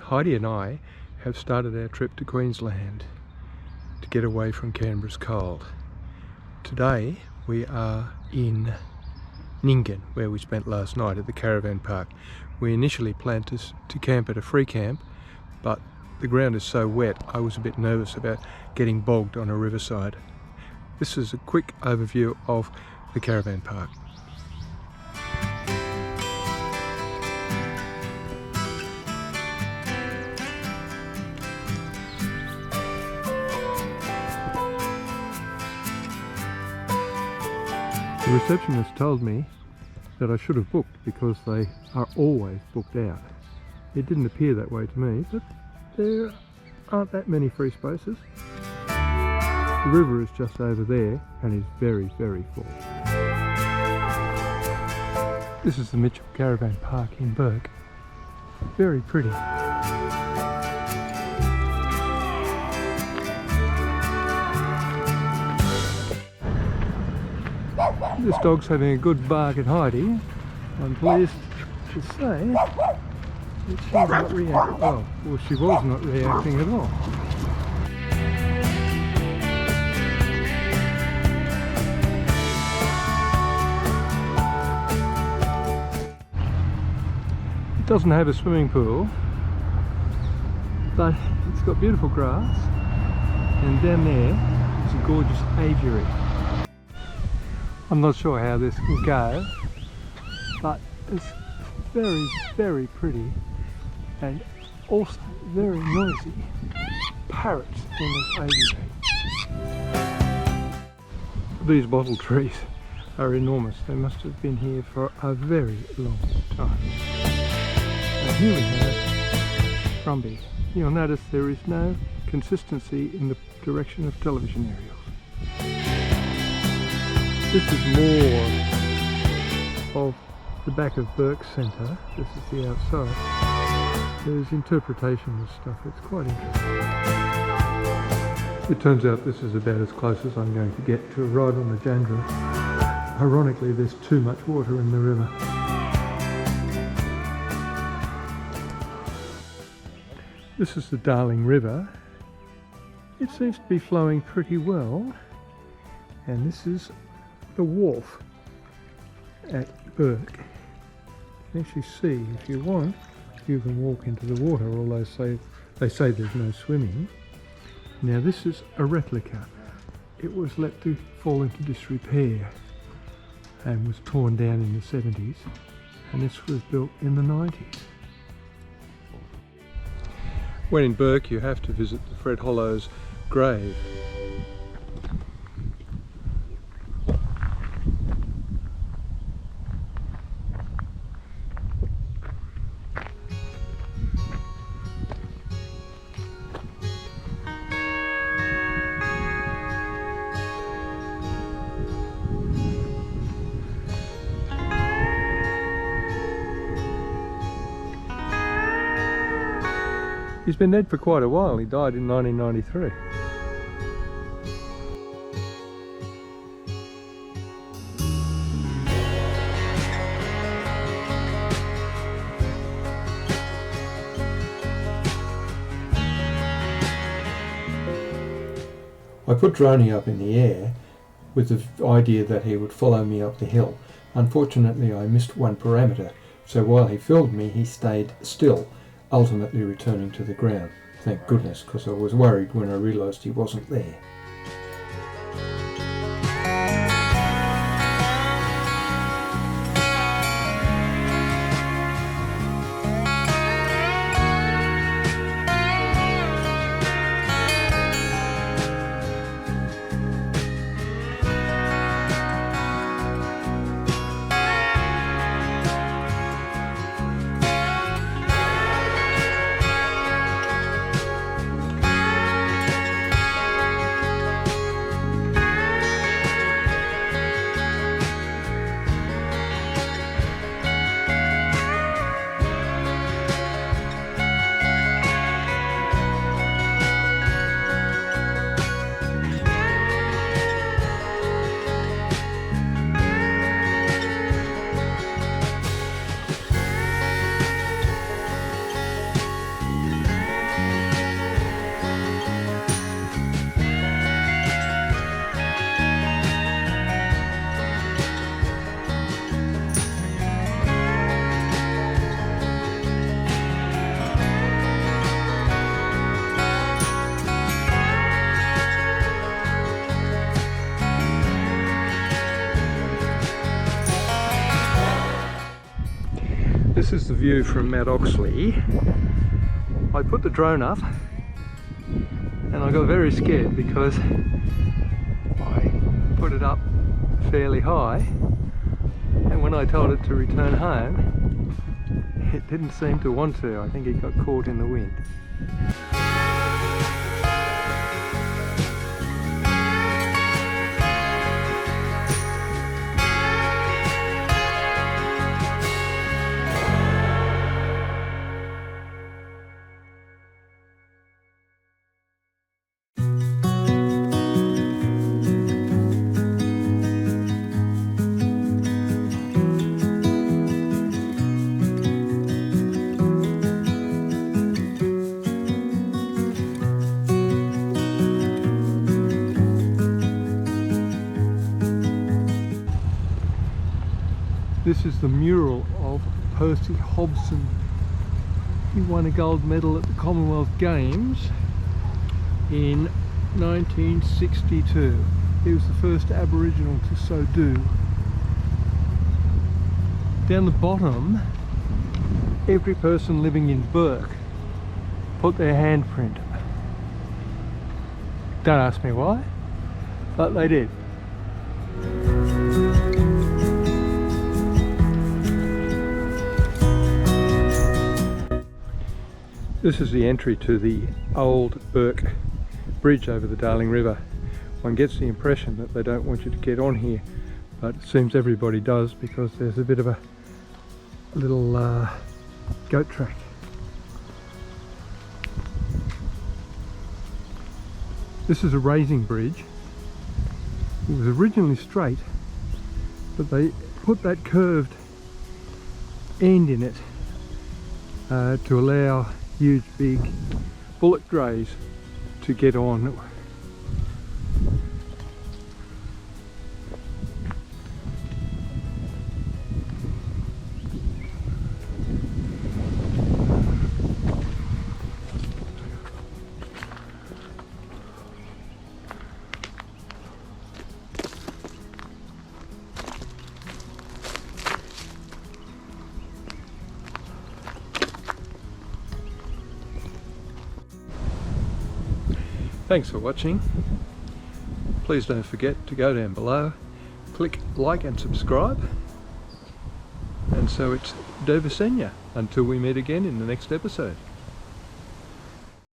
Heidi and I have started our trip to Queensland to get away from Canberra's cold. Today we are in Nyngan, where we spent last night at the caravan park. We initially planned to camp at a free camp, but the ground is so wet I was a bit nervous about getting bogged on a riverside. This is a quick overview of the caravan park. The receptionist told me that I should have booked because they are always booked out. It didn't appear that way to me, but there aren't that many free spaces. The river is just over there and is very, very full. This is the Mitchell Caravan Park in Bourke. Very pretty. This dog's having a good bark at Heidi. I'm pleased to say that she's not reacting. Well, she was not reacting at all. It doesn't have a swimming pool, but it's got beautiful grass, and down there is a gorgeous aviary. I'm not sure how this will go, but it's very, very pretty and also very noisy. Parrots in this aviary. These bottle trees are enormous. They must have been here for a very long time. And here we have Brumbies. You'll notice there is no consistency in the direction of television aerials. This is more of the back of Bourke Centre. This is the outside. There's interpretation of stuff. It's quite interesting. It turns out this is about as close as I'm going to get to a ride on the Jandra. Ironically, there's too much water in the river. This is the Darling River. It seems to be flowing pretty well. And this is the wharf at Bourke. You can actually see, if you want, you can walk into the water, although they say there's no swimming. Now this is a replica. It was let to fall into disrepair and was torn down in the 70s, and this was built in the 90s. When in Bourke you have to visit the Fred Hollows grave. He's been dead for quite a while. He died in 1993. I put Droney up in the air with the idea that he would follow me up the hill. Unfortunately, I missed one parameter, so while he filmed me, he stayed still, ultimately returning to the ground. Thank goodness, because I was worried when I realised he wasn't there. This is the view from Mount Oxley. I put the drone up and I got very scared because I put it up fairly high, and when I told it to return home, it didn't seem to want to. I think it got caught in the wind. This is the mural of Percy Hobson. He won a gold medal at the Commonwealth Games in 1962. He was the first Aboriginal to so do. Down the bottom, every person living in Bourke put their handprint. Don't ask me why, but they did. This is the entry to the old Bourke bridge over the Darling River. One gets the impression that they don't want you to get on here, but it seems everybody does because there's a bit of a little goat track. This is a raising bridge. It was originally straight, but they put that curved end in it to allow huge big bullock drays to get on. Thanks for watching. Please don't forget to go down below, click like and subscribe, and so it's Dover Senior until we meet again in the next episode.